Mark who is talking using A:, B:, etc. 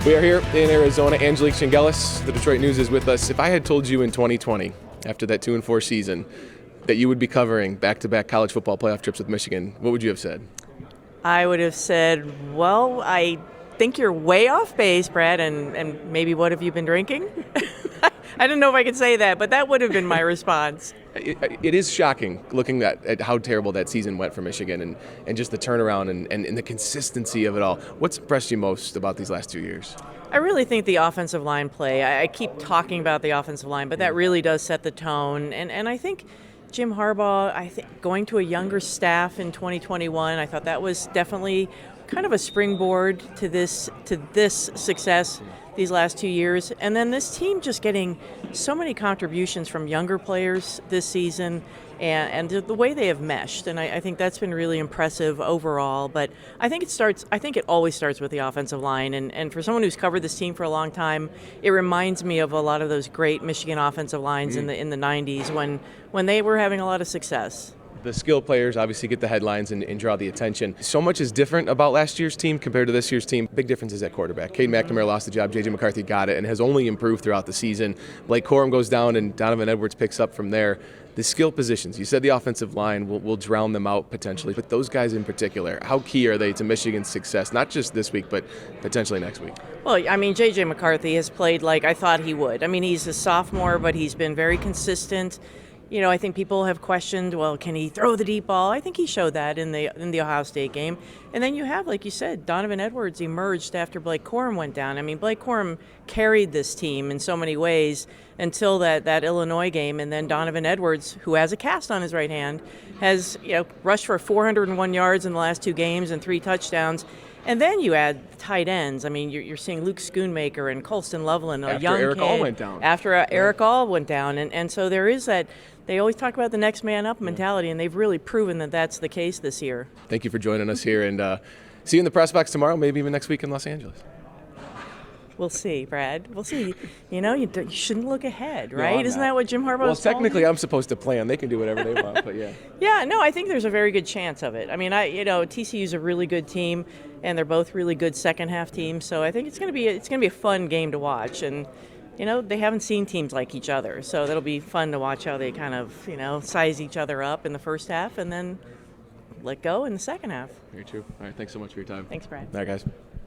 A: We are here in Arizona. Angelique Chengelis, the Detroit News, is with us. If I had told you in 2020, after that 2-4 season, that you would be covering back-to-back college football playoff trips with Michigan, what would you have said?
B: I would have said, well, I think you're way off base, Brad, and maybe what have you been drinking? I didn't know if I could say that, but that would have been my response.
A: It is shocking looking at how terrible that season went for Michigan and just the turnaround and the consistency of it all. What's impressed you most about these last 2 years?
B: I really think the offensive line play. I keep talking about the offensive line, but that really does set the tone. And I think Jim Harbaugh, going to a younger staff in 2021, I thought that was definitely kind of a springboard to this success these last 2 years. And then this team just getting so many contributions from younger players this season and the way they have meshed. And I think that's been really impressive overall. But I think it always starts with the offensive line. And for someone who's covered this team for a long time, it reminds me of a lot of those great Michigan offensive lines in the 90s when they were having a lot of success.
A: The skill players obviously get the headlines and draw the attention. So much is different about last year's team compared to this year's team. Big differences at quarterback. Cade McNamara lost the job. J.J. McCarthy got it and has only improved throughout the season. Blake Corum goes down and Donovan Edwards picks up from there. The skill positions, you said the offensive line will drown them out potentially, but those guys in particular, how key are they to Michigan's success, not just this week, but potentially next week?
B: Well, I mean, J.J. McCarthy has played like I thought he would. I mean, he's a sophomore, but he's been very consistent. You know, I think people have questioned, well, can he throw the deep ball? I think he showed that in the Ohio State game. And then you have, like you said, Donovan Edwards emerged after Blake Corum went down. I mean, Blake Corum carried this team in so many ways until that Illinois game. And then Donovan Edwards, who has a cast on his right hand, has rushed for 401 yards in the last 2 games and 3 touchdowns. And then you add tight ends. I mean, you're seeing Luke Schoonmaker and Colston Loveland, a young kid.
A: After Eric All went down.
B: After Eric All went down. And so there is that. They always talk about the next man up mentality, and they've really proven that that's the case this year.
A: Thank you for joining us here, and see you in the press box tomorrow, maybe even next week in Los Angeles.
B: We'll see, Brad. We'll see. You shouldn't look ahead, right?
A: No,
B: Isn't that what Jim Harbaugh
A: Well, technically, I'm supposed to plan. They can do whatever they want, but yeah.
B: Yeah, no, I think there's a very good chance of it. I mean, TCU's a really good team, and they're both really good second-half teams, so I think it's going to be a fun game to watch. And they haven't seen teams like each other, so that'll be fun to watch how they kind of, size each other up in the first half and then let go in the second half.
A: Very true. All right, thanks so much for your time.
B: Thanks, Brad.
A: All right, guys.